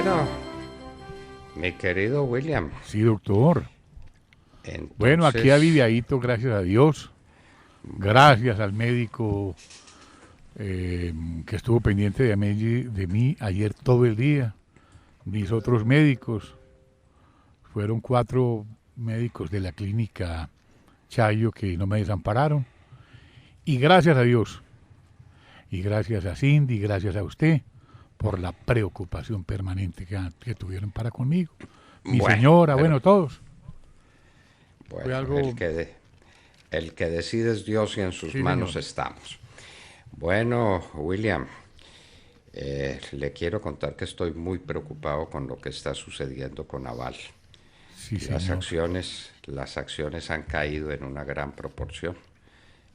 Bueno, mi querido William. Sí, doctor. Entonces, Bueno, aquí aliviadito, gracias a Dios. Gracias al médico que estuvo pendiente de mí ayer todo el día. Mis otros médicos. Fueron 4 médicos de la clínica Chayo que no me desampararon. Y gracias a Dios. Y gracias a Cindy, gracias a usted por la preocupación permanente que tuvieron para conmigo. Mi bueno, señora, pero, bueno, todos. Fue bueno, algo... el que decide es Dios y en sus Sí, manos señor. estamos. Bueno, William, le quiero contar que estoy muy preocupado con lo que está sucediendo con Aval. Sí, Las señor. las acciones han caído en una gran proporción.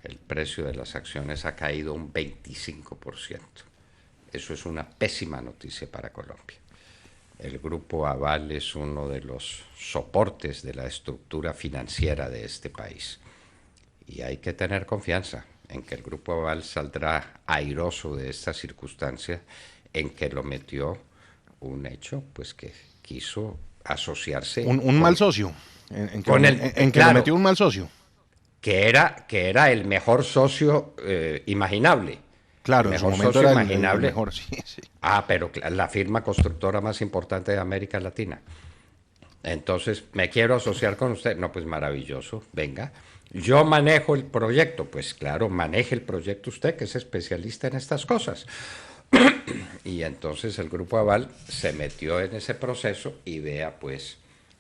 El precio de las acciones ha caído un 25%. Eso es una pésima noticia para Colombia. El Grupo Aval es uno de los soportes de la estructura financiera de este país. Y hay que tener confianza en que el Grupo Aval saldrá airoso de esta circunstancia en que lo metió un hecho pues que quiso asociarse Un mal socio. En que, con lo, el, en que claro, lo metió un mal socio. que era el mejor socio imaginable. El Claro, en su mejor momento socio era el imaginable. mejor, sí, sí. Pero la firma constructora más importante de América Latina. Entonces, ¿me quiero asociar con usted? No, pues maravilloso, venga. Yo manejo el proyecto, pues claro, maneje el proyecto usted, que es especialista en estas cosas. Y entonces el Grupo Aval se metió en ese proceso y vea pues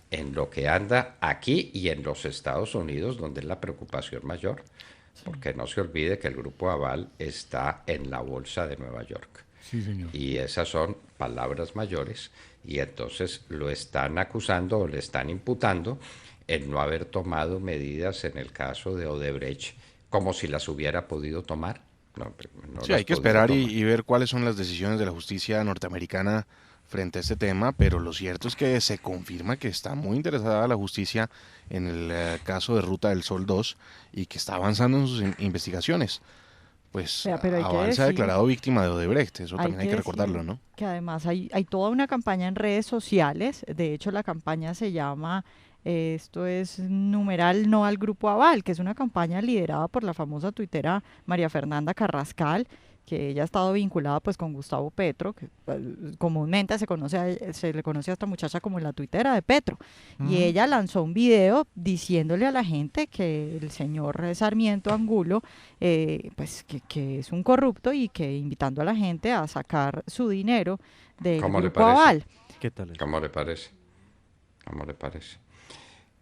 en lo que anda aquí y en los Estados Unidos, donde es la preocupación mayor, porque no se olvide que el Grupo Aval está en la Bolsa de Nueva York. Sí, señor. Y esas son palabras mayores, y entonces lo están acusando o le están imputando en no haber tomado medidas en el caso de Odebrecht, como si las hubiera podido tomar. No, no Sí, las hay que podía esperar tomar. y ver cuáles son las decisiones de la justicia norteamericana frente a este tema, pero lo cierto es que se confirma que está muy interesada la justicia en el caso de Ruta del Sol 2 y que está avanzando en sus investigaciones. Pues Pero hay que Aval se ha decir, declarado víctima de Odebrecht, eso hay también hay que que recordarlo, decir ¿no? que además hay toda una campaña en redes sociales. De hecho, la campaña se llama, esto es numeral no al Grupo Aval, que es una campaña liderada por la famosa tuitera María Fernanda Carrascal, que ella ha estado vinculada pues con Gustavo Petro, que comúnmente se le conoce a esta muchacha como la tuitera de Petro. Y ella lanzó un video diciéndole a la gente que el señor Sarmiento Angulo pues que es un corrupto y que invitando a la gente a sacar su dinero del ¿Cómo le Grupo parece? Aval. ¿Qué tal? ¿Cómo le parece? ¿Cómo le parece?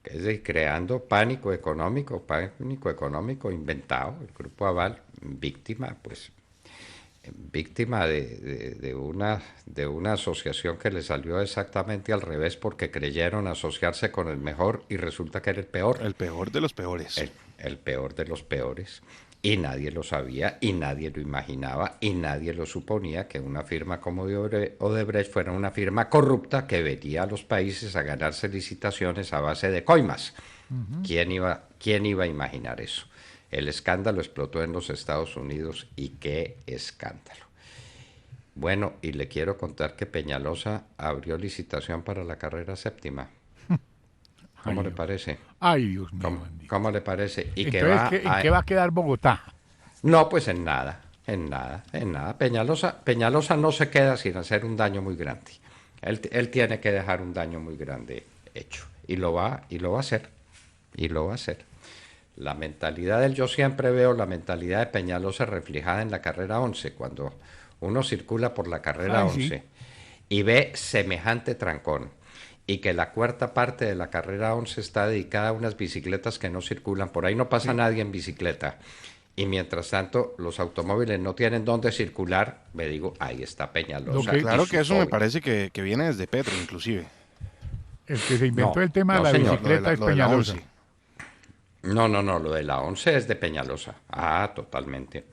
Que es de creando pánico económico inventado. El Grupo Aval, víctima, pues, víctima de una asociación que le salió exactamente al revés porque creyeron asociarse con el mejor y resulta que era el peor. El peor de los peores. El peor de los peores. Y nadie lo sabía, y nadie lo imaginaba, y nadie lo suponía que una firma como de Odebrecht fuera una firma corrupta que venía a los países a ganarse licitaciones a base de coimas. ¿Quién iba a imaginar eso? El escándalo explotó en los Estados Unidos, y qué escándalo. Bueno, y le quiero contar que Peñalosa abrió licitación para la carrera séptima. ¿Cómo le parece? Ay, Dios mío. ¿Cómo le parece? Y que Entonces, ¿en qué va a quedar Bogotá? No, pues en nada. Peñalosa no se queda sin hacer un daño muy grande. Él tiene que dejar un daño muy grande hecho. Y lo va a hacer. La mentalidad yo siempre veo la mentalidad de Peñalosa reflejada en la carrera 11. Cuando uno circula por la carrera 11 y ve semejante trancón, y que la cuarta parte de la carrera 11 está dedicada a unas bicicletas que no circulan. Por ahí no pasa nadie en bicicleta. Y mientras tanto, los automóviles no tienen dónde circular. Me digo, ahí está Peñalosa. Claro que eso me parece que viene desde Petro, inclusive. El que se inventó el tema de la señor, bicicleta es Peñalosa. No, lo de la 11 es de Peñalosa. Totalmente.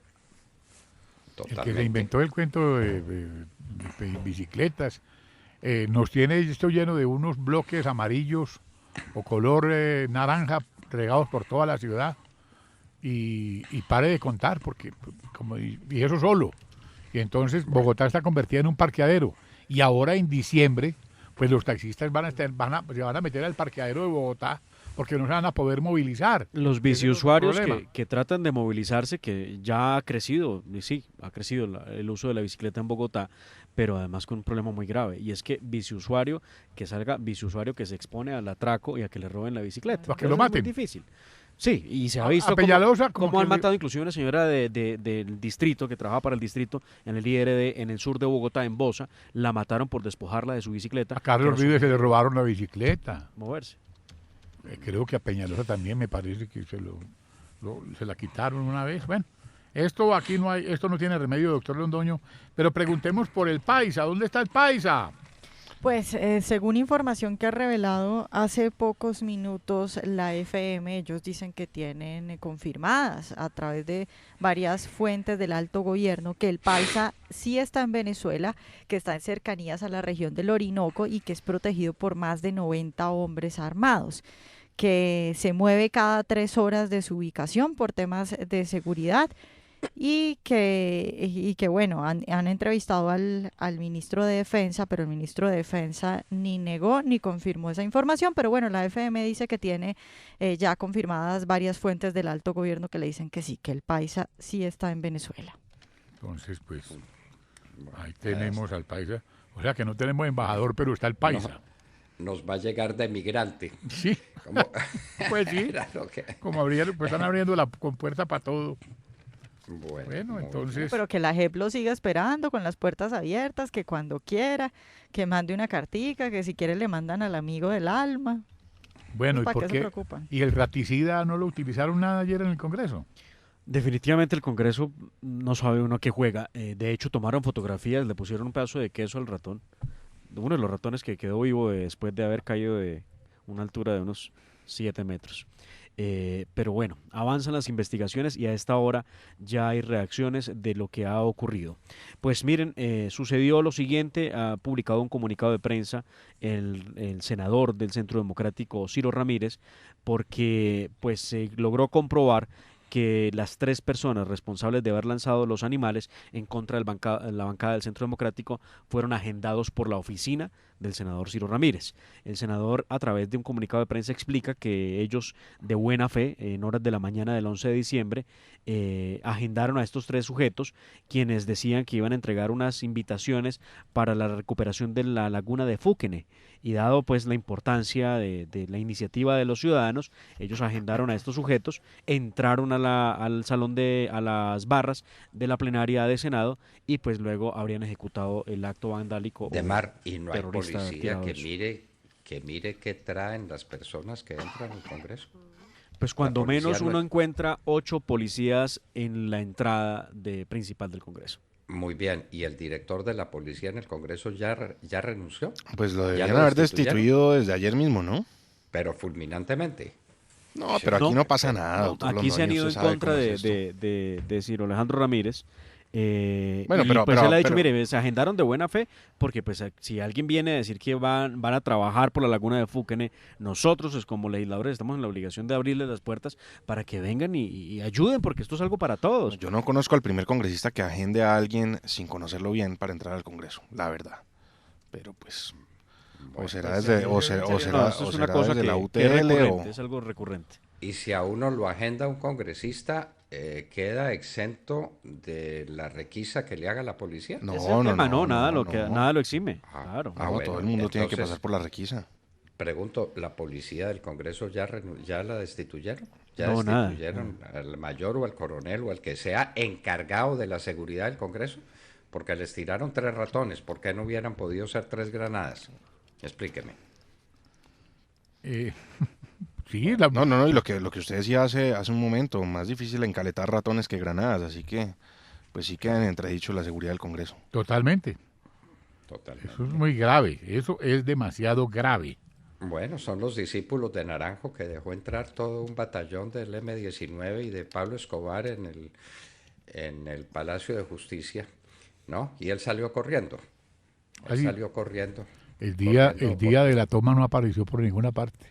El que se inventó el cuento de bicicletas. Nos tiene esto lleno de unos bloques amarillos o color naranja regados por toda la ciudad y pare de contar porque y eso solo. Y entonces Bogotá está convertida en un parqueadero Y ahora en diciembre, pues los taxistas se van a meter al parqueadero de Bogotá porque no se van a poder movilizar. Los Ese es biciusuarios otro problema. que tratan de movilizarse, que ya ha crecido, y sí, ha crecido el uso de la bicicleta en Bogotá, pero además con un problema muy grave, y es que biciusuario que salga, biciusuario que se expone al atraco y a que le roben la bicicleta. Para que lo Entonces es maten. muy difícil. Sí, y se ha A visto Peñalosa, como cómo que han matado inclusive una señora del distrito, que trabaja para el distrito en el IRD, en el sur de Bogotá, en Bosa, la mataron por despojarla de su bicicleta. a que Carlos era su Vives se le objetivo, robaron la bicicleta. moverse. Creo que a Peñalosa también me parece que se la quitaron una vez. Bueno, esto no tiene remedio, doctor Londoño, pero preguntemos por el Paisa. ¿Dónde está el Paisa? Pues según información que ha revelado hace pocos minutos la FM, ellos dicen que tienen confirmadas a través de varias fuentes del alto gobierno que el Paisa sí está en Venezuela, que está en cercanías a la región del Orinoco y que es protegido por más de 90 hombres armados, que se mueve cada 3 horas de su ubicación por temas de seguridad y que bueno, han entrevistado al ministro de Defensa, pero el ministro de Defensa ni negó ni confirmó esa información, pero bueno, la FM dice que tiene ya confirmadas varias fuentes del alto gobierno que le dicen que sí, que el Paisa sí está en Venezuela. Entonces, pues, ahí tenemos al Paisa. O sea que no tenemos embajador, pero está el Paisa. Nos va a llegar de migrante. Sí, Como- pues sí. Claro que- Como pues están abriendo la compuerta para todo. Bueno, muy entonces, Pero que la JEP lo siga esperando con las puertas abiertas, que cuando quiera, que mande una cartica, que si quiere le mandan al amigo del alma. bueno, ¿y ¿Para por qué se qué? preocupan? ¿Y el raticida no lo utilizaron nada ayer en el Congreso? Definitivamente el Congreso no sabe uno a qué juega. De hecho, tomaron fotografías, le pusieron un pedazo de queso al ratón. Uno de los ratones que quedó vivo después de haber caído de una altura de unos 7 metros. Pero bueno, avanzan las investigaciones y a esta hora ya hay reacciones de lo que ha ocurrido. Pues miren, sucedió lo siguiente, ha publicado un comunicado de prensa el senador del Centro Democrático, Ciro Ramírez, porque pues se logró comprobar que las 3 personas responsables de haber lanzado los animales en contra de la bancada del Centro Democrático fueron agendados por la oficina del senador Ciro Ramírez. El senador, a través de un comunicado de prensa, explica que ellos, de buena fe, en horas de la mañana del 11 de diciembre, agendaron a estos 3 sujetos, quienes decían que iban a entregar unas invitaciones para la recuperación de la laguna de Fúquene. Y dado pues la importancia de la iniciativa de los ciudadanos, ellos agendaron a estos sujetos, entraron al salón a las barras de la plenaria de Senado y pues luego habrían ejecutado el acto vandálico De o mar, y no hay terrorista policía tirado que eso. mire qué traen las personas que entran al Congreso. Pues cuando policía menos no uno es- encuentra 8 policías en la entrada principal del Congreso. Muy bien, ¿y el director de la policía en el Congreso ya renunció? Pues lo ¿Ya deberían lo haber destituyeron? destituido desde ayer mismo, ¿no? Pero fulminantemente. No, pero aquí no pasa nada, No, doctor aquí se han Londoño, ido en usted sabe contra cómo es esto. de Ciro Alejandro Ramírez. Bueno, y pero- pues pero- él ha dicho, pero- mire, se agendaron de buena fe, porque pues si alguien viene a decir que van a trabajar por la laguna de Fúquene, nosotros pues, como legisladores estamos en la obligación de abrirles las puertas para que vengan y ayuden, porque esto es algo para todos. Yo no conozco al primer congresista que agende a alguien sin conocerlo bien para entrar al Congreso, la verdad. Pero pues, o será pues, desde, sí, o será, No, o será, esto o es una será cosa desde la que es UTL recurrente, o... es algo recurrente. Y si a uno lo agenda un congresista, queda exento de la requisa que le haga la policía. No, Ese es el no, tema, no, nada, no, nada lo exime. Ah, Claro. ah, No, bueno, todo el mundo tiene que entonces- pasar por la requisa. Pregunto, ¿la policía del Congreso ya la destituyeron? ¿Ya No, nada, destituyeron al mayor o al coronel o al que sea encargado de la seguridad del Congreso? Porque les tiraron 3 ratones, ¿por qué no hubieran podido ser 3 granadas? Explíqueme. Sí, No, y lo que usted decía hace un momento, más difícil encaletar ratones que granadas, así que pues sí queda en entredicho la seguridad del Congreso. totalmente. Totalmente. Eso es muy grave. Eso es demasiado grave. Bueno, son los discípulos de Naranjo que dejó entrar todo un batallón del M-19 y de Pablo Escobar en el Palacio de Justicia, ¿no? Y él salió corriendo. Él Así. salió corriendo. El día de la toma no apareció por ninguna parte.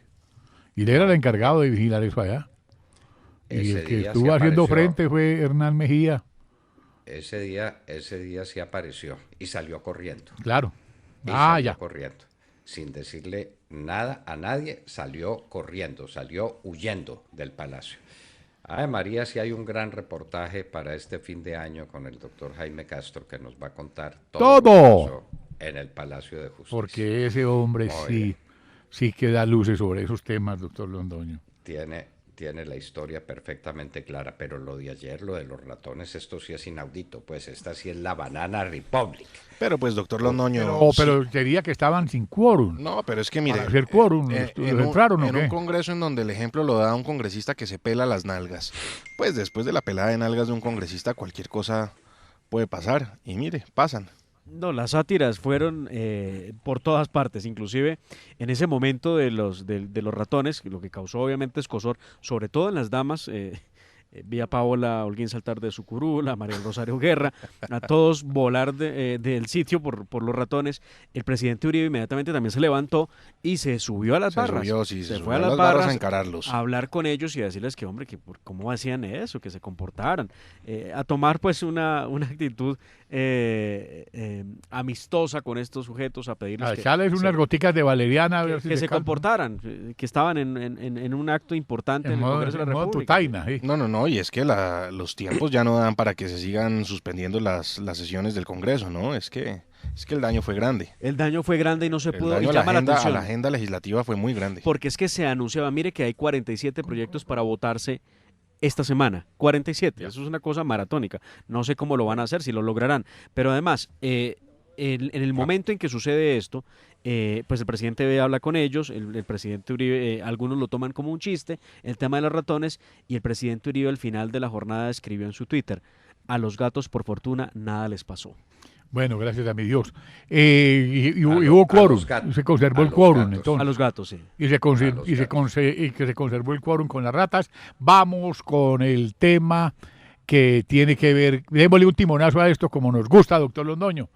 Y él era el encargado de vigilar eso allá. Y Ese el que día estuvo sí haciendo apareció. frente fue Hernán Mejía. Ese día sí apareció y salió corriendo. Claro. y Ah, salió ya. corriendo. Sin decirle nada a nadie, salió corriendo, salió huyendo del palacio. Ay, María, si hay un gran reportaje para este fin de año con el doctor Jaime Castro que nos va a contar todo lo que ¡Todo! pasó en el Palacio de Justicia. Porque ese hombre Muy bien. sí que da luces sobre esos temas, doctor Londoño. Tiene la historia perfectamente clara, pero lo de ayer, lo de los ratones, esto sí es inaudito, pues esta sí es la Banana Republic. Pero pues, doctor Londoño... Pero sería que estaban sin quórum. No, pero es que mire, Para hacer quórum, ¿los entraron o en un qué? congreso en donde el ejemplo lo da un congresista que se pela las nalgas, pues después de la pelada de nalgas de un congresista cualquier cosa puede pasar, y mire, pasan. No, las sátiras fueron por todas partes, inclusive en ese momento de los ratones, lo que causó obviamente escozor, sobre todo en las damas. Vi a Paola Holguín saltar de su curul, a María del Rosario Guerra, a todos volar del sitio por los ratones. El presidente Uribe inmediatamente también se levantó y se subió a las barras. Se fue subió a las barras a encararlos. A hablar con ellos y a decirles que, hombre, que cómo hacían eso, que se comportaran. A tomar pues una actitud amistosa con estos sujetos, a pedirles A echarles unas goticas de valeriana. A ver si que se calman. comportaran, que estaban en un acto importante en el Congreso de la República. Tutaina, sí. No, y es que los tiempos ya no dan para que se sigan suspendiendo las sesiones del Congreso, ¿no? Es que el daño fue grande. El daño fue grande y no se El pudo, daño y llama la a atención. la agenda legislativa fue muy grande. Porque es que se anunciaba, mire que hay 47 proyectos para votarse esta semana, 47, eso es una cosa maratónica, no sé cómo lo van a hacer, si lo lograrán, pero además, en el momento en que sucede esto, pues el presidente habla con ellos, el presidente Uribe, algunos lo toman como un chiste, el tema de los ratones, y el presidente Uribe al final de la jornada escribió en su Twitter: a los gatos por fortuna nada les pasó. Bueno, gracias a mi Dios. Y hubo quórum, se conservó el quórum. Entonces, a los gatos, sí. Y que se conservó el quórum con las ratas. Vamos con el tema que tiene que ver, démosle un timonazo a esto como nos gusta, doctor Londoño.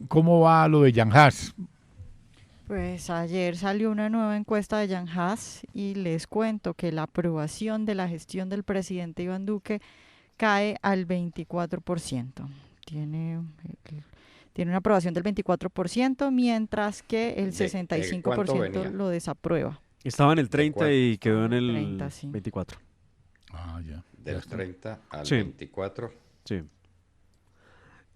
¿Cómo va lo de Jan Haas? Pues ayer salió una nueva encuesta de Jan Haas y les cuento que la aprobación de la gestión del presidente Iván Duque cae al 24%. Tiene una aprobación del 24%, mientras que el 65% lo desaprueba. Estaba en el 30 y quedó en el 30, sí. 24. Ah, ya. Del 30 al Sí. 24. Sí.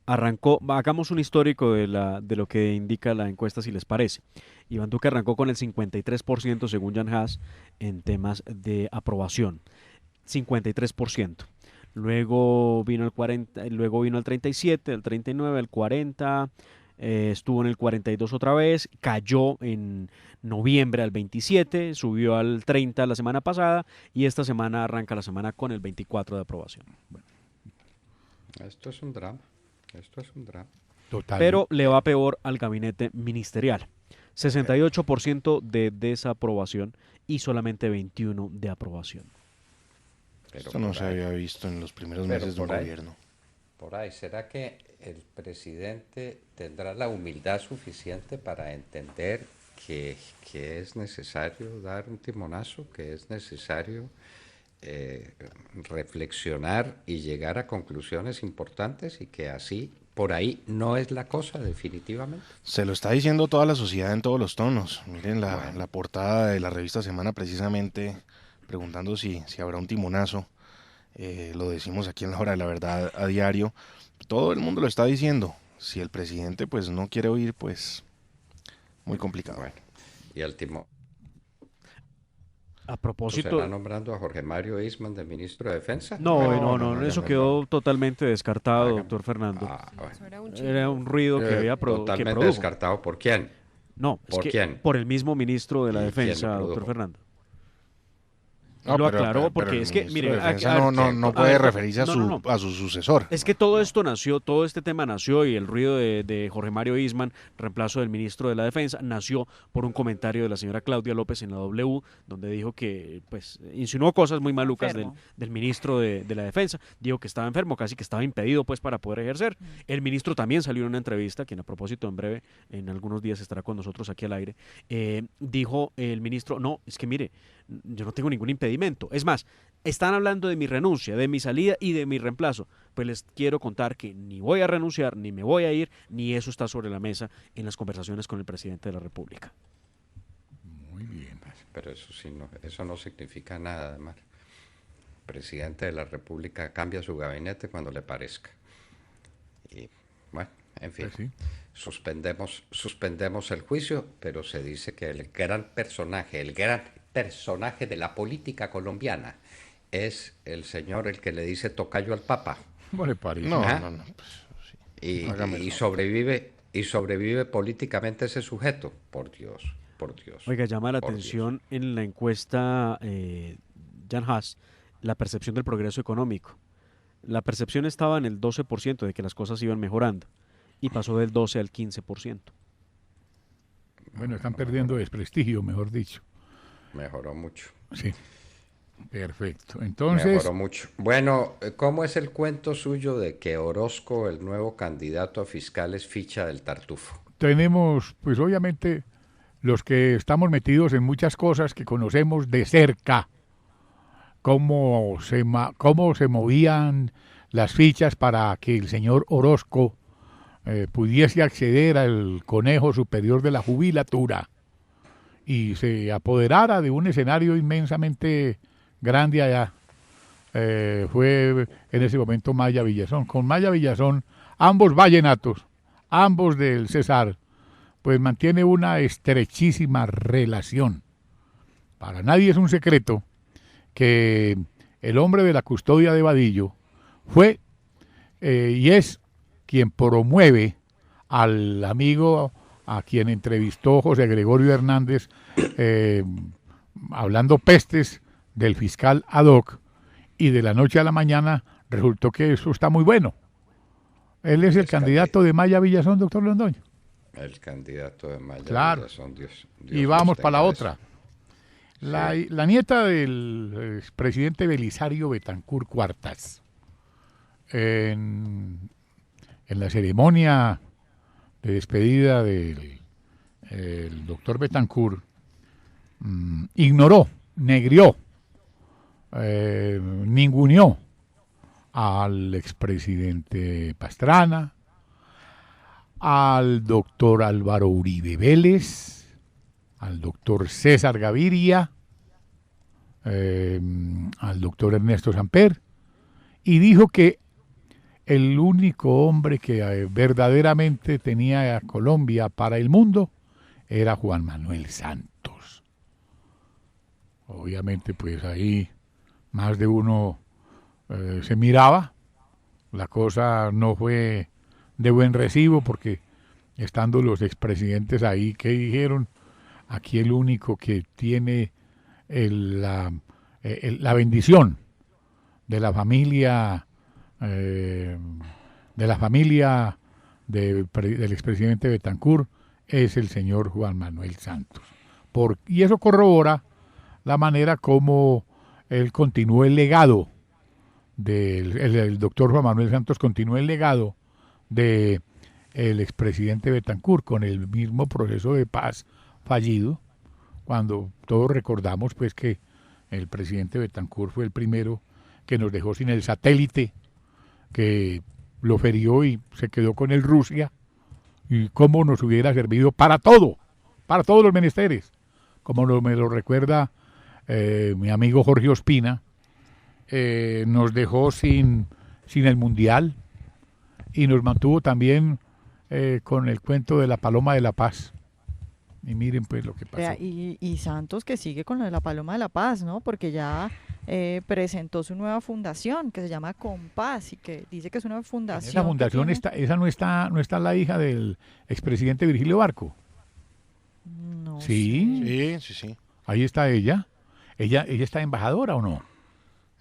Arrancó, hagamos un histórico de lo que indica la encuesta, si les parece. Iván Duque arrancó con el 53% según Jan Haas en temas de aprobación. 53%. Luego vino el 40, luego vino el 37, el 39, el 40, estuvo en el 42 otra vez, cayó en noviembre al 27, subió al 30 la semana pasada y esta semana arranca la semana con el 24 de aprobación. Bueno. Esto es un drama. Total. Pero le va peor al gabinete ministerial. 68% de desaprobación y solamente 21% de aprobación. Pero Esto no se había visto en los primeros meses de un gobierno. Por ahí, ¿será que el presidente tendrá la humildad suficiente para entender que es necesario dar un timonazo, que es necesario reflexionar y llegar a conclusiones importantes y que así, por ahí, no es la cosa definitivamente? Se lo está diciendo toda la sociedad en todos los tonos. Miren la portada de la revista Semana precisamente preguntando si habrá un timonazo. Lo decimos aquí en La Hora de la Verdad a diario. Todo el mundo lo está diciendo. Si el presidente pues no quiere oír, pues muy complicado. Bueno, y el timón. A propósito... ¿Será nombrando a Jorge Mario Isman de ministro de Defensa? No, eso quedó totalmente descartado, doctor Fernando. Bueno. Era un ruido que había totalmente descartado. ¿Por quién? No, ¿Quién? Por el mismo ministro de la Defensa, doctor Fernando. Lo aclaró porque es que, mire, no puede referirse a su sucesor. Es que todo este tema nació y el ruido de Jorge Mario Isman, reemplazo del ministro de la Defensa, nació por un comentario de la señora Claudia López en la W, donde dijo que, pues, insinuó cosas muy malucas del ministro de la Defensa, dijo que estaba enfermo, casi que estaba impedido, pues, para poder ejercer. El ministro también salió en una entrevista, quien a propósito en breve, en algunos días estará con nosotros aquí al aire, dijo el ministro, no, es que mire, yo no tengo ningún impedimento. Es más, están hablando de mi renuncia, de mi salida y de mi reemplazo. pues les quiero contar que ni voy a renunciar, ni me voy a ir, ni eso está sobre la mesa en las conversaciones con el presidente de la República. Muy bien. Pero eso sí, no, eso no significa nada, además. El presidente de la República cambia su gabinete cuando le parezca. Y bueno, en fin, Pues sí. suspendemos el juicio, pero se dice que el gran personaje de la política colombiana es el señor el que le dice tocayo al Papa. ¿Cómo le parece? No, Ajá. no, no. Pues, sí. Y, Hágame el y favor. sobrevive políticamente ese sujeto. Por Dios, por Dios. Oiga, llama la por atención en la encuesta Jan Haas la percepción del progreso económico. La percepción estaba en el 12% de que las cosas iban mejorando y pasó del 12 al 15%. Bueno, están perdiendo desprestigio, mejor dicho. Mejoró mucho. Sí. Perfecto. Entonces, Mejoró mucho. Bueno, ¿cómo es el cuento suyo de que Orozco, el nuevo candidato a fiscal, es ficha del Tartufo? tenemos, pues obviamente, los que estamos metidos en muchas cosas que conocemos de cerca, cómo se movían las fichas para que el señor Orozco pudiese acceder al Conejo Superior de la Jubilatura y se apoderara de un escenario inmensamente grande allá. Fue en ese momento Maya Villazón. Con Maya Villazón, ambos vallenatos, ambos del Cesar, pues mantiene una estrechísima relación. Para nadie es un secreto que el hombre de la custodia de Vadillo fue y es quien promueve al amigo a quien entrevistó José Gregorio Hernández hablando pestes del fiscal ad hoc, y de la noche a la mañana resultó que eso está muy bueno. Él es el candidato de Maya Villazón, doctor Londoño. El candidato de Maya Claro. Villazón, Dios Y vamos los para la tenga otra. eso. La nieta del presidente Belisario Betancur Cuartas, en la ceremonia de despedida del el doctor Betancur, ignoró, negrió, ninguneó al expresidente Pastrana, al doctor Álvaro Uribe Vélez, al doctor César Gaviria, al doctor Ernesto Samper, y dijo que el único hombre que verdaderamente tenía a Colombia para el mundo era Juan Manuel Santos. Obviamente, pues ahí más de uno se miraba. La cosa no fue de buen recibo porque estando los expresidentes ahí, ¿qué dijeron? Aquí el único que tiene la bendición de la familia del expresidente Betancur es el señor Juan Manuel Santos. Y eso corrobora la manera como él continuó el legado el doctor Juan Manuel Santos continuó el legado de el expresidente Betancur con el mismo proceso de paz fallido, cuando todos recordamos pues que el presidente Betancur fue el primero que nos dejó sin el satélite, que lo ferió y se quedó con el Rusia, y cómo nos hubiera servido para todo, para todos los menesteres, como me lo recuerda mi amigo Jorge Ospina. Nos dejó sin el Mundial y nos mantuvo también con el cuento de la Paloma de la Paz. Y miren pues lo que pasó. Y Santos que sigue con lo de la Paloma de la Paz, ¿no? Porque ya presentó su nueva fundación que se llama Compás y que dice que es una fundación. Esa fundación esa no está la hija del expresidente Virgilio Barco. No Sí, sé. Sí. ahí está ella. ¿Ella está embajadora o no?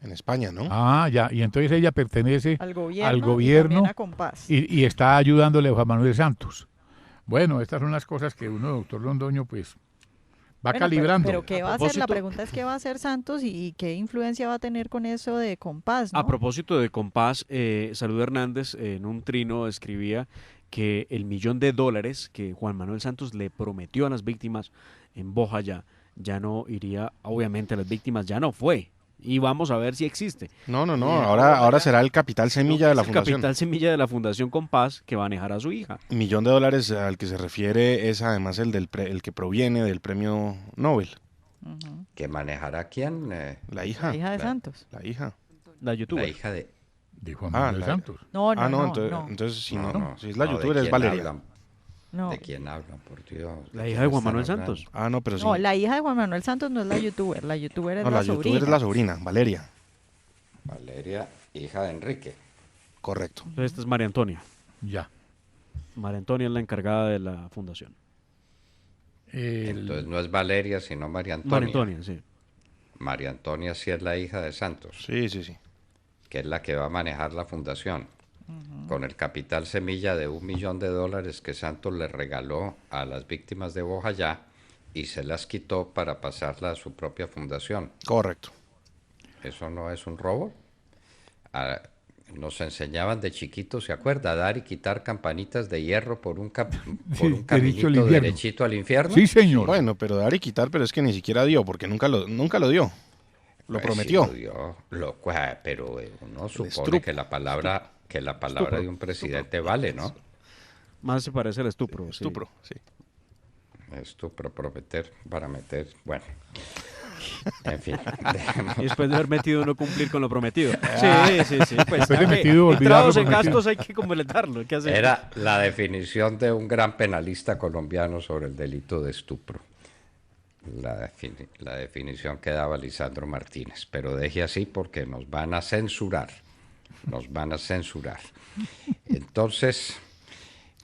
En España, ¿no? Ah, ya. Y entonces ella pertenece Al gobierno, al y gobierno también a Compás. y está ayudándole a Juan Manuel Santos. Bueno, estas son las cosas que uno, doctor Londoño, pues va Bueno, calibrando. Pero ¿qué va a hacer? La propósito- pregunta es qué va a hacer Santos y qué influencia va a tener con eso de Compás, ¿no? A propósito de Compás, Salud Hernández en un trino escribía que el $1.000.000 que Juan Manuel Santos le prometió a las víctimas en Bojayá ya no iría, obviamente a las víctimas ya no fue, y vamos a ver si existe. No, Y ahora será el capital semilla de la el fundación. capital semilla de la Fundación Compás que manejará a su hija. $1.000.000 al que se refiere es además el que proviene del premio Nobel. Ujú. ¿Que manejará quién? La hija. La hija de la- Santos. La hija. La La youtuber. hija de... De Juan Ah, Manuel la- Santos. No, no, no, entonces, no, entonces si No, no, no, si es la no, ¿de youtuber es quién Valeria. hablan? no. ¿De quién hablan, por Dios? La ¿De hija quién de Juan están Manuel hablando? Santos. Ah, no, pero sí. No, la hija de Juan Manuel Santos no es la youtuber es No, la la sobrina. youtuber es la sobrina, Valeria. Valeria, hija de Enrique. Correcto. Entonces esta es María Antonia. Ya. María Antonia es la encargada de la fundación. Entonces no es Valeria, sino María Antonia. María Antonia, sí. María Antonia sí es la hija de Santos, Sí, sí, sí. que es la que va a manejar la fundación. Con el capital semilla de $1 millón que Santos le regaló a las víctimas de Bojayá y se las quitó para pasarla a su propia fundación. Correcto. ¿Eso no es un robo? Ah, nos enseñaban de chiquitos, ¿se acuerda? Dar y quitar campanitas de hierro por un, Sí, por un derecho al caminito infierno. derechito al infierno. Sí, señor. Bueno, pero dar y quitar, pero es que ni siquiera dio, porque nunca lo dio. Lo Pues prometió. sí lo dio, pero uno supone estrupo. que la palabra Estupro. de un presidente vale, ¿no? Más se parece al estupro. sí. Estupro, sí. Estupro, prometer para meter, bueno. En fin, dejemos. Y después de haber metido no cumplir con lo prometido. Ah. Sí. Pues Después de hay que- metido, olvidar entrados lo en prometido. gastos hay que completarlo. ¿Qué hacer? Era la definición de un gran penalista colombiano sobre el delito de estupro. La definición que daba Lisandro Martínez. Pero deje así porque nos van a censurar. Nos van a censurar. Entonces,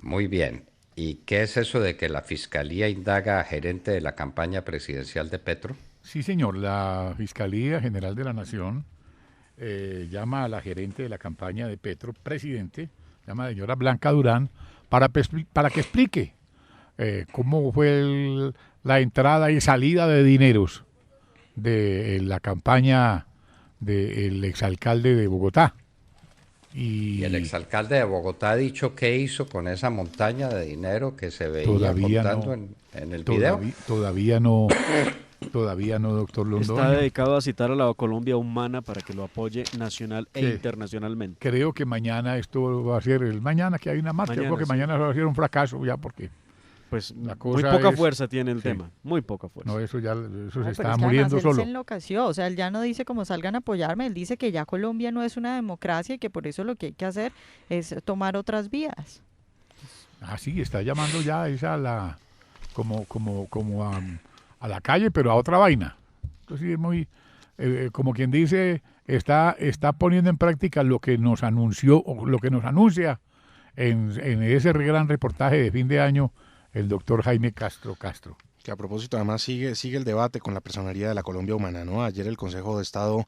muy bien. ¿Y qué es eso de que la Fiscalía indaga a gerente de la campaña presidencial de Petro? Sí, señor. La Fiscalía General de la Nación llama a la gerente de la campaña de Petro, presidente, llama a la señora Blanca Durán, para que explique cómo fue la entrada y salida de dineros de la campaña del exalcalde de Bogotá. Y el exalcalde de Bogotá ha dicho qué hizo con esa montaña de dinero que se veía Todavía contando no. en el video. Todavía no, doctor Está Londoño. dedicado a citar a la Colombia Humana para que lo apoye nacional e Sí. internacionalmente. Creo que mañana esto va a ser mañana que hay una marcha. Mañana, Creo que sí. mañana va a ser un fracaso ya porque Pues La muy cosa poca es- fuerza tiene el sí. tema. Muy poca fuerza. no eso se No, pero está es que muriendo además él solo. se enloqueció, o sea, él ya no dice como salgan a apoyarme, él dice que ya Colombia no es una democracia y que por eso lo que hay que hacer es tomar otras vías. Ah, sí, está llamando ya esa a la como a la calle, pero a otra vaina. Entonces es muy como quien dice, está poniendo en práctica lo que nos anunció o lo que nos anuncia en ese gran reportaje de fin de año el doctor Jaime Castro. Que a propósito, además sigue el debate con la personería de la Colombia Humana, ¿no? Ayer el Consejo de Estado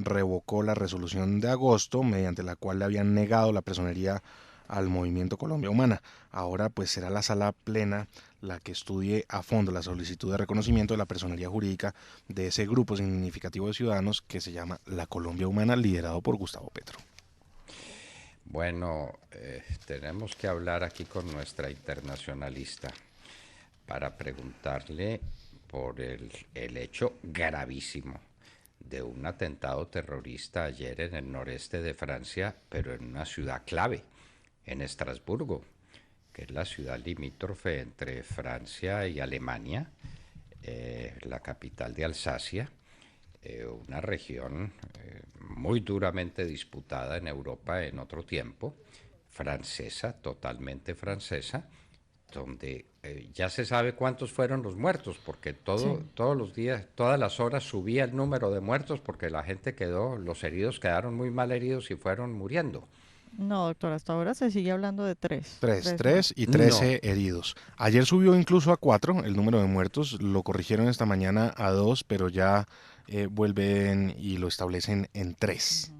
revocó la resolución de agosto mediante la cual le habían negado la personería al movimiento Colombia Humana. Ahora pues será la sala plena la que estudie a fondo la solicitud de reconocimiento de la personería jurídica de ese grupo significativo de ciudadanos que se llama la Colombia Humana, liderado por Gustavo Petro. Bueno, tenemos que hablar aquí con nuestra internacionalista para preguntarle por el hecho gravísimo de un atentado terrorista ayer en el noreste de Francia, pero en una ciudad clave, en Estrasburgo, que es la ciudad limítrofe entre Francia y Alemania, la capital de Alsacia, una región muy duramente disputada en Europa en otro tiempo, francesa, totalmente francesa, donde ya se sabe cuántos fueron los muertos, porque todos los días, todas las horas subía el número de muertos, porque la gente los heridos quedaron muy mal heridos y fueron muriendo. No, doctor, hasta ahora se sigue hablando de tres. Tres y 13 heridos. Ayer subió incluso a 4 el número de muertos, lo corrigieron esta mañana a 2, pero ya vuelven y lo establecen en 3.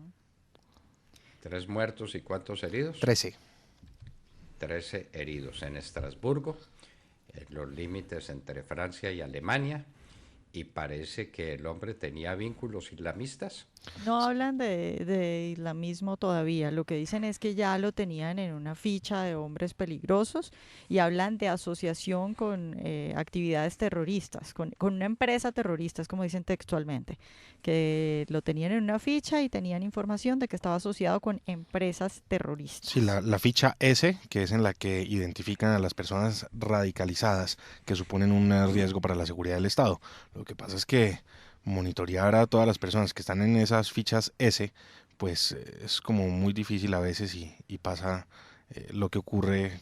3 muertos y ¿cuántos heridos? 13. 13 heridos en Estrasburgo, en los límites entre Francia y Alemania, y parece que el hombre tenía vínculos islamistas. No hablan de islamismo todavía, lo que dicen es que ya lo tenían en una ficha de hombres peligrosos y hablan de asociación con actividades terroristas, con una empresa terrorista, es como dicen textualmente, que lo tenían en una ficha y tenían información de que estaba asociado con empresas terroristas. Sí, la ficha S, que es en la que identifican a las personas radicalizadas que suponen un riesgo para la seguridad del Estado. Lo que pasa es que monitorear a todas las personas que están en esas fichas S, pues es como muy difícil a veces y pasa lo que ocurre,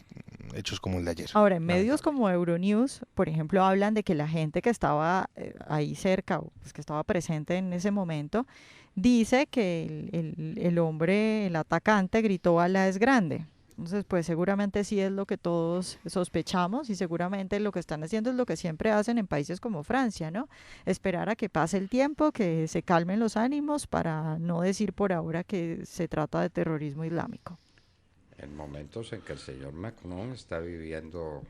hechos como el de ayer. Ahora, en medios lamentable. como Euronews, por ejemplo, hablan de que la gente que estaba ahí cerca, o pues, que estaba presente en ese momento, dice que el hombre, el atacante, gritó "Alá es grande". Entonces, pues seguramente sí es lo que todos sospechamos y seguramente lo que están haciendo es lo que siempre hacen en países como Francia, ¿no? Esperar a que pase el tiempo, que se calmen los ánimos para no decir por ahora que se trata de terrorismo islámico. En momentos en que el señor Macron está viviendo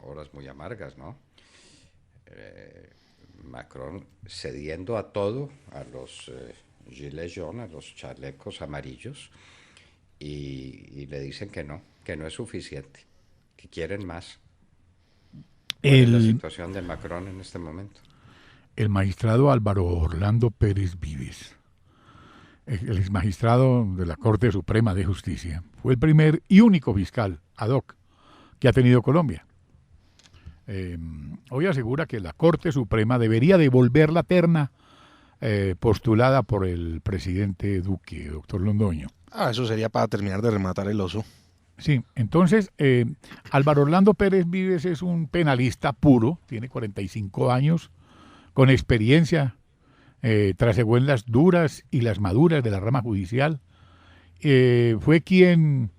horas muy amargas, ¿no? Eh, Macron cediendo a todo, a los gilets jaunes, a los chalecos amarillos, y le dicen que no es suficiente, que quieren más. ¿Cuál es la El, situación de Macron en este momento? el magistrado Álvaro Orlando Pérez Vives, el exmagistrado de la Corte Suprema de Justicia, fue el primer y único fiscal ad hoc que ha tenido Colombia. Hoy asegura que la Corte Suprema debería devolver la terna postulada por el presidente Duque, doctor Londoño. Eso sería para terminar de rematar el oso. Sí, entonces Álvaro Orlando Pérez Vives es un penalista puro, tiene 45 años, con experiencia, trasegó en las duras y las maduras de la rama judicial. Fue quien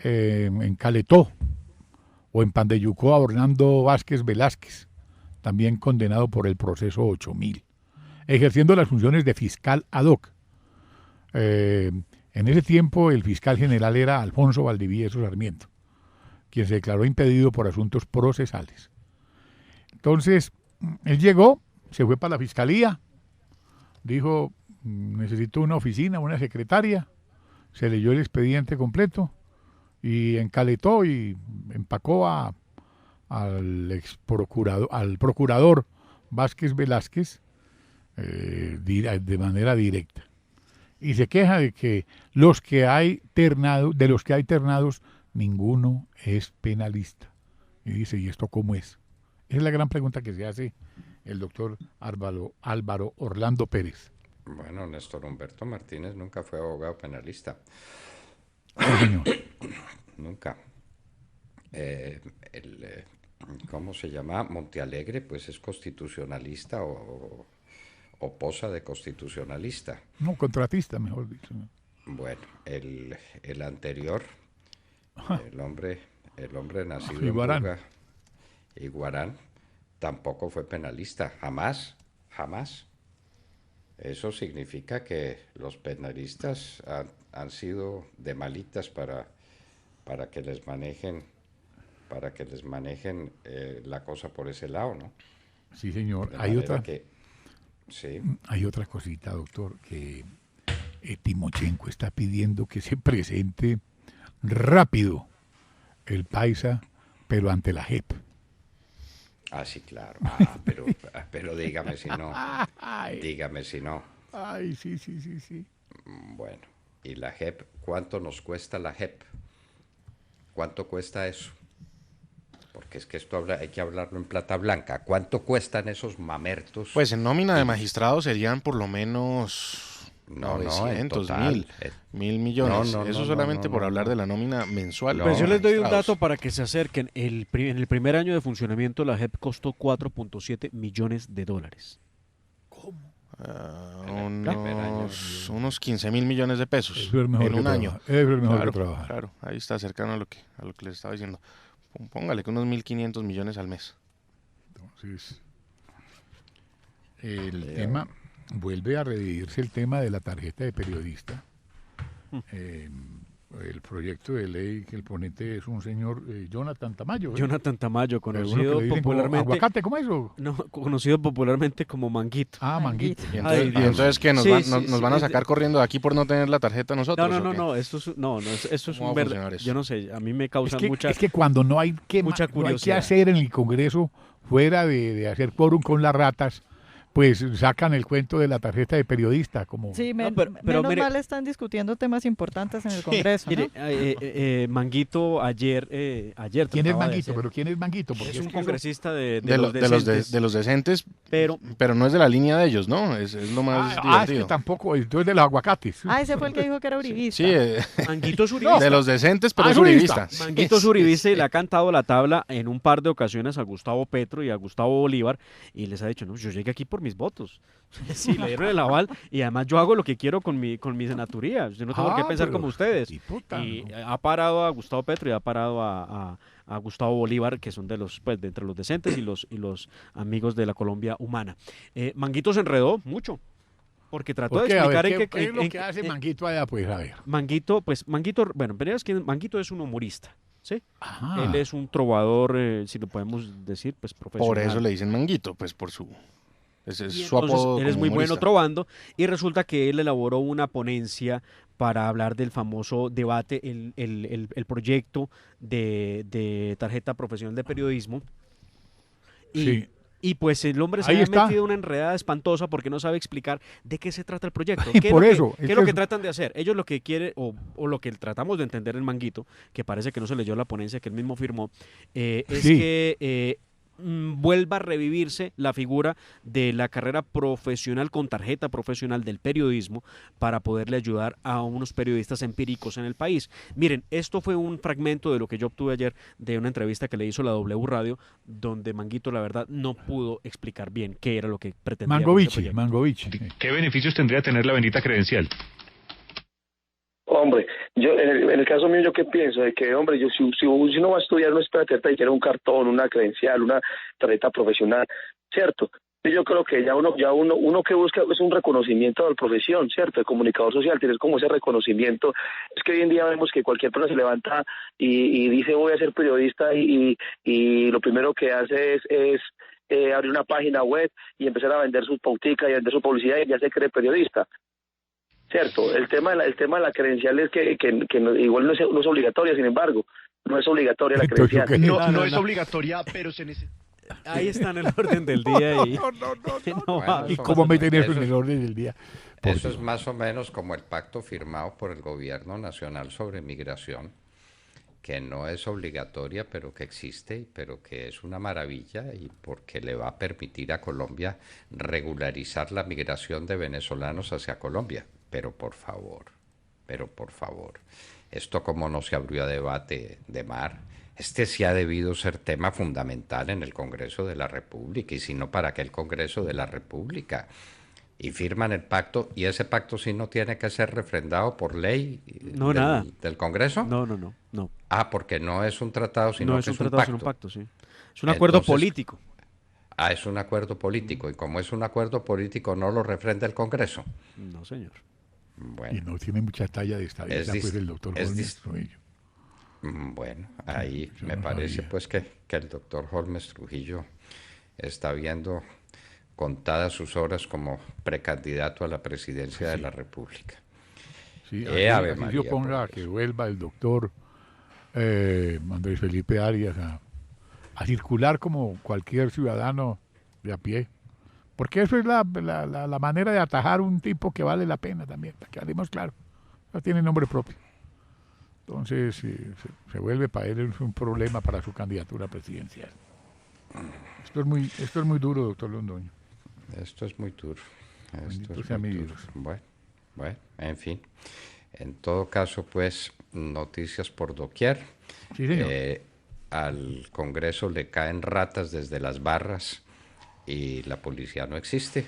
encaletó o empandeyucó a Orlando Vázquez Velázquez, también condenado por el proceso 8000, ejerciendo las funciones de fiscal ad hoc. En ese tiempo el fiscal general era Alfonso Valdivieso Sarmiento, quien se declaró impedido por asuntos procesales. Entonces, él llegó, se fue para la fiscalía, dijo, necesito una oficina, una secretaria, se leyó el expediente completo y encaletó y empacó al procurador Vázquez Velázquez de manera directa. Y se queja de que de los que hay ternados, ninguno es penalista. Y dice, ¿y esto cómo es? Esa es la gran pregunta que se hace el doctor Álvaro Orlando Pérez. Bueno, Néstor Humberto Martínez nunca fue abogado penalista. Sí, señor. Nunca. ¿Cómo se llama? Montealegre, pues es constitucionalista o posa de constitucionalista. No, contratista, mejor dicho. Bueno, el anterior, el hombre nacido en Iguarán. Buga, Iguarán, tampoco fue penalista, jamás. Eso significa que los penalistas han sido de malitas para que les manejen la cosa por ese lado, ¿no? Sí, señor. De Hay manera otra, que, sí, hay otra cosita, doctor, que Timochenko está pidiendo que se presente rápido el paisa, pero ante la JEP. sí, claro, pero dígame si no, Ay, sí. bueno, y la JEP, ¿cuánto nos cuesta la JEP? ¿Cuánto cuesta eso? Porque es que hay que hablarlo en plata blanca. ¿Cuánto cuestan esos mamertos? Pues en nómina de magistrados serían por lo menos No, en 900, total. 1000 millones. No, Eso no, solamente por no. hablar de la nómina mensual. No. Pues yo les doy un Magistrados. dato para que se acerquen. En el primer año de funcionamiento la JEP costó $4.7 millones. Unos 15.000 millones de pesos Eso es mejor en que un año. trabajar. Eso es mejor Claro, que trabajar. claro, ahí está cercano a lo que les estaba diciendo. Póngale que unos 1.500 millones al mes. Entonces, el tema, vuelve a redividirse el tema de la tarjeta de periodista. el proyecto de ley que el ponente es un señor Jonathan Tamayo. Jonathan Tamayo, Algunos conocido que le dicen como popularmente, aguacate, ¿cómo es eso? no, conocido popularmente como Manguito. Ah, manguito. Y Ay, entonces, Dios. entonces que nos, Sí, van, sí, nos sí, van a es de- sacar corriendo de aquí por no tener la tarjeta nosotros. No, ¿o qué? esto es ¿Cómo un va a funcionar verdad. eso? Yo no sé, a mí me causa mucha. Es que cuando no hay mucha no hay que curiosidad. hacer en el Congreso, fuera de hacer quórum con las ratas, pues sacan el cuento de la tarjeta de periodista. Como... Sí, pero menos mire- mal están discutiendo temas importantes en el Congreso, Mire, ¿no? Manguito ayer ¿Quién es trataba de Manguito? hacer- ¿Pero quién es Manguito? Porque Es un que eso- congresista de De los decentes, de los decentes, pero pero no es de la línea de ellos, ¿no? Es lo más es que divertido. tampoco, entonces de los aguacates. Ah, ese fue el que dijo que era uribista. Sí, Manguito es uribista. de los decentes, pero Ah, es es uribista. uribista. Manguito es uribista y le ha cantado la tabla en un par de ocasiones a Gustavo Petro y a Gustavo Bolívar y les ha dicho, no, yo llegué aquí por mis votos. Sí, le dieron el aval y además yo hago lo que quiero con mi senaturía. Yo no tengo por qué pensar pero- como ustedes. Puta, Y ¿no? ha parado a Gustavo Petro y ha parado a Gustavo Bolívar, que son de los, pues, de entre los decentes y los amigos de la Colombia humana. Manguito se enredó mucho, porque trató ¿Por de qué? A ver, explicar en ¿qué es lo en- que hace en- Manguito allá? Pues a ver. Manguito, bueno, primero es que Manguito es un humorista, ¿sí? Ajá. Él es un trovador, si lo podemos decir, pues profesional. Por eso le dicen manguito, pues por su... Ese es Y su entonces apodo él es como muy bueno humorista. trovando y resulta que él elaboró una ponencia para hablar del famoso debate, el proyecto de tarjeta profesional de periodismo. Y, Sí. y pues el hombre se Ahí había está. metido en una enredada espantosa porque no sabe explicar de qué se trata el proyecto. Y ¿Qué es por lo que- eso, ¿Qué es es lo que que eso- tratan de hacer? Ellos lo que quieren, o lo que tratamos de entender en Manguito, que parece que no se leyó la ponencia que él mismo firmó, es Sí. que vuelva a revivirse la figura de la carrera profesional con tarjeta profesional del periodismo para poderle ayudar a unos periodistas empíricos en el país. Miren, esto fue un fragmento de lo que yo obtuve ayer de una entrevista que le hizo la W Radio, donde Manguito, la verdad, no pudo explicar bien qué era lo que pretendía. con ese Mangovici, proyecto. Mangovici. ¿Qué beneficios tendría tener la bendita credencial? Hombre, yo en el caso mío, ¿yo qué pienso? De que, hombre, yo si uno va a estudiar, no espera que te quiera un cartón, una credencial, una tarjeta profesional, ¿cierto? Yo creo que uno que busca es un reconocimiento de la profesión, ¿cierto? El comunicador social, tienes como ese reconocimiento. Es que hoy en día vemos que cualquier persona se levanta y dice voy a ser periodista y lo primero que hace es abrir una página web y empezar a vender sus pauticas y vender su publicidad y ya se cree periodista. Cierto, el tema de la credencial es que igual no es obligatoria, sin embargo, no es obligatoria la Entonces, credencial. ¿qué? No es obligatoria, pero se necesita. Ahí está en el orden del día y no va- Bueno, ¿Y eso- cómo meten eso en eso el es- orden del día? Por Eso Dios. es más o menos como el pacto firmado por el Gobierno Nacional sobre Migración, que no es obligatoria, pero que existe, pero que es una maravilla y porque le va a permitir a Colombia regularizar la migración de venezolanos hacia Colombia. Pero por favor, esto como no se abrió a debate de mar, este sí ha debido ser tema fundamental en el Congreso de la República, y si no, ¿para qué el Congreso de la República? Y firman el pacto, y ese pacto sí no tiene que ser refrendado por ley No, nada. del Congreso. No. Ah, porque no es un tratado, sino No que es un es tratado, sino un pacto, sí. Es un acuerdo Entonces, político. Ah, es un acuerdo político, y como es un acuerdo político, no lo refrenda el Congreso. No, señor. Y Bueno, no tiene mucha talla de estadista, Es dis- pues el doctor es Holmes dis- Trujillo. bueno, ahí yo me no parece sabía. pues que el doctor Holmes Trujillo está viendo contadas sus horas como precandidato a la presidencia de la República. Sí, Ave así María, se oponga a por que Dios. vuelva el doctor Andrés Felipe Arias a circular como cualquier ciudadano de a pie. Porque eso es la manera de atajar un tipo que vale la pena también, para que hablemos claro. No tiene nombre propio. Entonces se vuelve para él un problema para su candidatura presidencial. Esto es muy duro, doctor Londoño. Esto es muy duro. Bendito Esto es sea muy mi duro. Dios. Bueno, en fin. En todo caso, pues, noticias por doquier. Sí, señor. Al Congreso le caen ratas desde las barras y la policía no existe.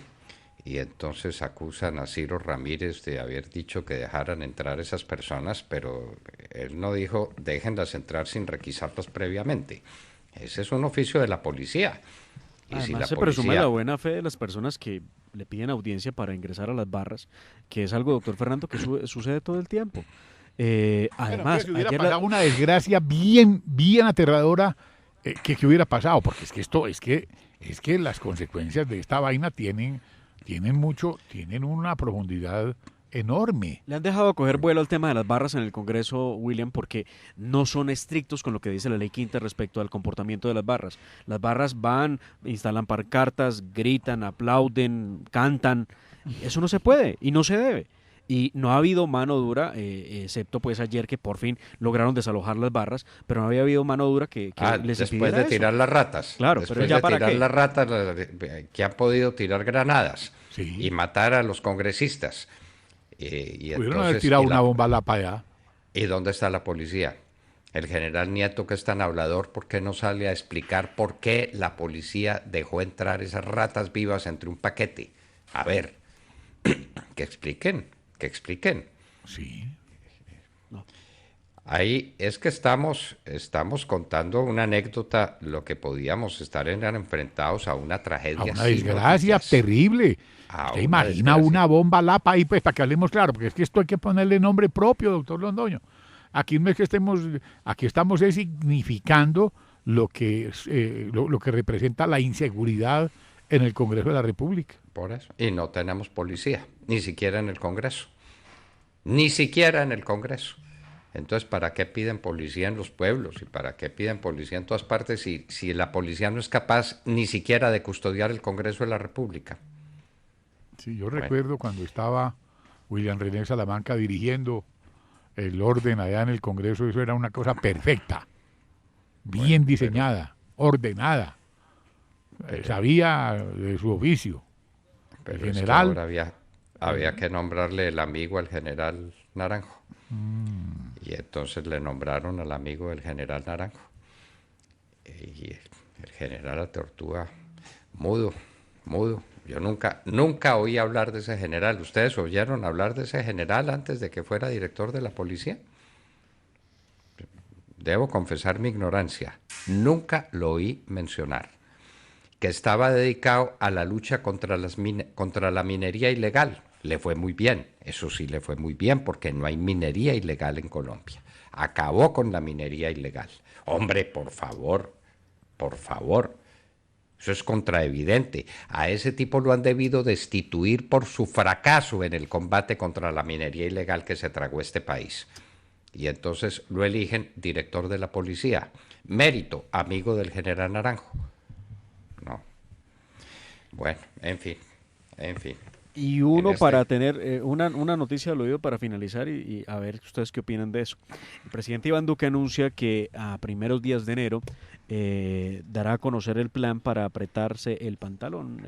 Y entonces acusan a Ciro Ramírez de haber dicho que dejaran entrar esas personas, pero él no dijo déjenlas entrar sin requisarlas previamente. Ese es un oficio de la policía. Y Además, si la se presume policía- la buena fe de las personas que le piden audiencia para ingresar a las barras, que es algo, doctor Fernando, que sucede todo el tiempo. Además, Además, hubiera ayer pasado una desgracia bien, bien aterradora, que hubiera pasado, porque es que es que las consecuencias de esta vaina tienen una profundidad enorme. le han dejado coger vuelo al tema de las barras en el Congreso, William, porque no son estrictos con lo que dice la ley quinta respecto al comportamiento de las barras. Las barras van, instalan pancartas, gritan, aplauden, cantan. Eso no se puede y no se debe. Y no ha habido mano dura, excepto pues ayer que por fin lograron desalojar las barras, pero no había habido mano dura que les después impidiera de eso. tirar las ratas. Claro, después pero ya de para tirar qué. las ratas, que han podido tirar granadas Sí. y matar a los congresistas. Pudieron haber tirado una bomba a la allá. ¿Y dónde está la policía? El general Nieto, que es tan hablador, ¿por qué no sale a explicar por qué la policía dejó entrar esas ratas vivas entre un paquete? A ver, que expliquen. Sí. Ahí es que estamos contando una anécdota, lo que podíamos estar enfrentados a una tragedia. A una sin desgracia noticias. terrible. A ¿Usted una imagina desgracia. una bomba lapa ahí, pues, para que hablemos claro? Porque es que esto hay que ponerle nombre propio, doctor Londoño. Aquí no es que aquí estamos significando lo que representa la inseguridad en el Congreso de la República. Por eso. Y no tenemos policía, ni siquiera en el Congreso. Ni siquiera en el Congreso. Entonces, ¿para qué piden policía en los pueblos? ¿Y para qué piden policía en todas partes si la policía no es capaz ni siquiera de custodiar el Congreso de la República? Sí, yo recuerdo cuando estaba William René Salamanca dirigiendo el orden allá en el Congreso, eso era una cosa perfecta, bien diseñada, ordenada. Sabía de su oficio. Pero El es que general. ahora había que nombrarle el amigo al general Naranjo. Y entonces le nombraron al amigo del general Naranjo. Y el general la tortuga, mudo. Yo nunca oí hablar de ese general. ¿Ustedes oyeron hablar de ese general antes de que fuera director de la policía? Debo confesar mi ignorancia. Nunca lo oí mencionar. Que estaba dedicado a la lucha contra la minería ilegal. Le fue muy bien, eso sí le fue muy bien, porque no hay minería ilegal en Colombia. Acabó con la minería ilegal. Hombre, por favor. Eso es contraevidente. A ese tipo lo han debido destituir por su fracaso en el combate contra la minería ilegal que se tragó este país. Y entonces lo eligen director de la policía. Mérito, amigo del general Naranjo. No. Bueno, en fin. Y uno En para tener una noticia al oído para finalizar y a ver ustedes qué opinan de eso. El presidente Iván Duque anuncia que a primeros días de enero dará a conocer el plan para apretarse el pantalón.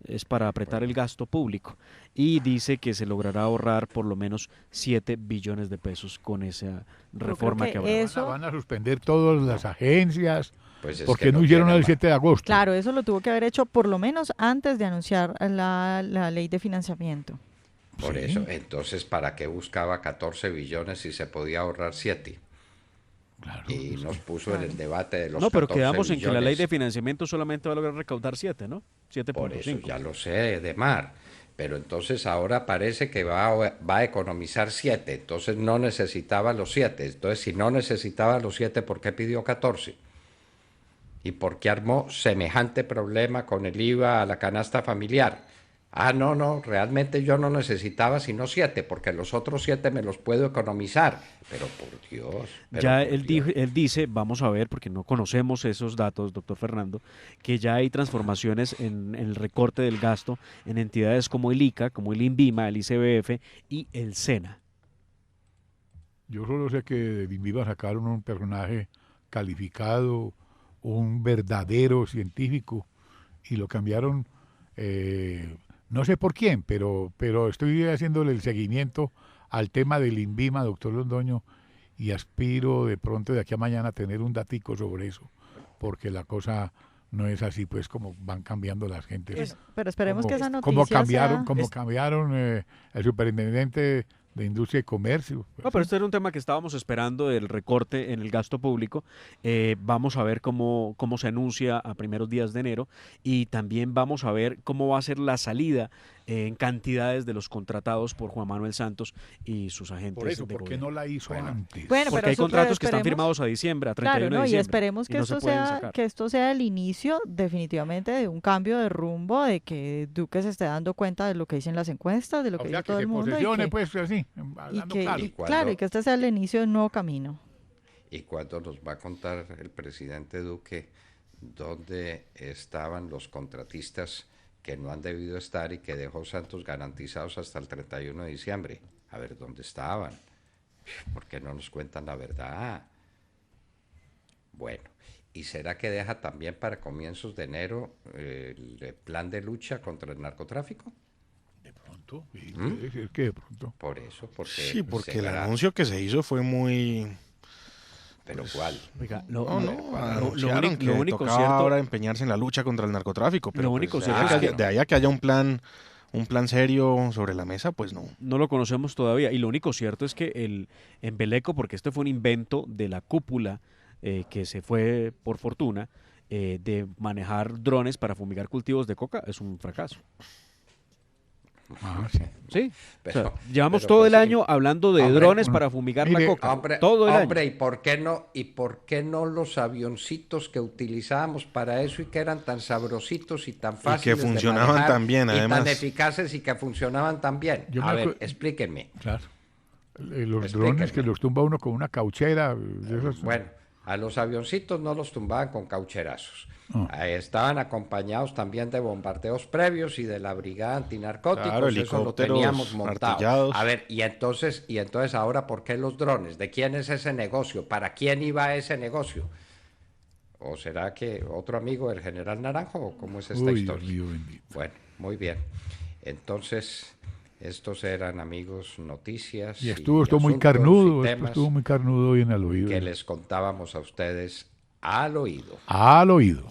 Es para apretar el gasto público y dice que se logrará ahorrar por lo menos 7 billones de pesos con esa reforma que que habrá. eso- Van a suspender todas las agencias. Pues es ¿Por que qué no hicieron tiene el 7 de agosto? Claro, eso lo tuvo que haber hecho por lo menos antes de anunciar la ley de financiamiento. Por Sí. eso, entonces, ¿para qué buscaba 14 billones si se podía ahorrar 7? Claro. Y nos puso en el debate de los No, pero 14 quedamos en que la ley billones. de financiamiento solamente va a lograr recaudar 7, ¿no? Por eso 7.5. ya lo sé, de mar. Pero entonces ahora parece que va a economizar 7. Entonces no necesitaba los 7. Entonces, si no necesitaba los 7, ¿por qué pidió 14? ¿Y por qué armó semejante problema con el IVA a la canasta familiar? Ah, no, realmente yo no necesitaba sino 7, porque los otros 7 me los puedo economizar. Pero por Dios. Ya él dice, vamos a ver, porque no conocemos esos datos, doctor Fernando, que ya hay transformaciones en el recorte del gasto en entidades como el ICA, como el INVIMA, el ICBF y el SENA. Yo solo sé que de Bimbiva sacaron un personaje calificado, un verdadero científico, y lo cambiaron, no sé por quién, pero estoy haciéndole el seguimiento al tema del INVIMA, doctor Londoño, y aspiro de pronto de aquí a mañana a tener un datico sobre eso, porque la cosa no es así, pues, como van cambiando las gentes. Pero esperemos Como- que esa noticia como cambiaron, sea- como cambiaron el superintendente de Industria y Comercio. No, pero este era un tema que estábamos esperando del recorte en el gasto público. Vamos a ver cómo se anuncia a primeros días de enero y también vamos a ver cómo va a ser la salida en cantidades de los contratados por Juan Manuel Santos y sus agentes Por eso, de ¿por qué gobierno. no la hizo antes? Bueno, Porque pero hay eso, contratos que están esperemos- firmados a diciembre, a 31 Claro, de no, y diciembre. esperemos que no se esto pueden sea sacar. que esto sea el inicio definitivamente de un cambio de rumbo, de que Duque se esté dando cuenta de lo que dicen las encuestas, de lo O que sea, dice que todo se el mundo posesione, pues, así, y hablando que claro. Y cuando- claro, y que este sea el inicio de un nuevo camino. ¿Y cuándo nos va a contar el presidente Duque dónde estaban los contratistas que no han debido estar y que dejó Santos garantizados hasta el 31 de diciembre? A ver dónde estaban. ¿Por qué no nos cuentan la verdad? Bueno, ¿y será que deja también para comienzos de enero el plan de lucha contra el narcotráfico? De pronto, sí, puede ser que de pronto. Por eso, porque... Sí, porque el será- anuncio que se hizo fue muy... ¿Pero cuál? Oiga, Anunciaron que lo único tocaba cierto, ahora empeñarse en la lucha contra el narcotráfico, pero Lo único pues, cierto de ahí es a que- de ahí a que haya un plan serio sobre la mesa, pues no. no lo conocemos todavía. Y lo único cierto es que el Embeleco, porque este fue un invento de la cúpula que se fue por fortuna, de manejar drones para fumigar cultivos de coca, es un fracaso. Ah, sí. Sí. Pero- O sea, llevamos pero todo pues el sí. año hablando de Hombre, drones para fumigar la mire, coca. Hombre, todo el hombre, año. ¿y por qué no los avioncitos que utilizábamos para eso y que eran tan sabrositos y tan fáciles de funcionaban manejar tan bien, y además? tan eficaces y que funcionaban tan bien? Yo A me ver, acu- explíquenme. Claro. Los Explíqueme. drones que los tumba uno con una cauchera. De esos, Bueno, a los avioncitos no los tumbaban con caucherazos. No. Estaban acompañados también de bombardeos previos y de la brigada antinarcóticos. Claro, Eso lo helicópteros teníamos montado. artillados. A ver, y entonces ahora, ¿por qué los drones? ¿De quién es ese negocio? ¿Para quién iba ese negocio? ¿O será que otro amigo del general Naranjo? ¿O cómo es esta Uy, Dios historia? mío bendito. Bueno, muy bien. Entonces, estos eran, amigos, noticias. Y estuvo esto muy asuntos y carnudo, esto temas estuvo muy carnudo hoy en el oído. que les contábamos a ustedes al oído. Al oído.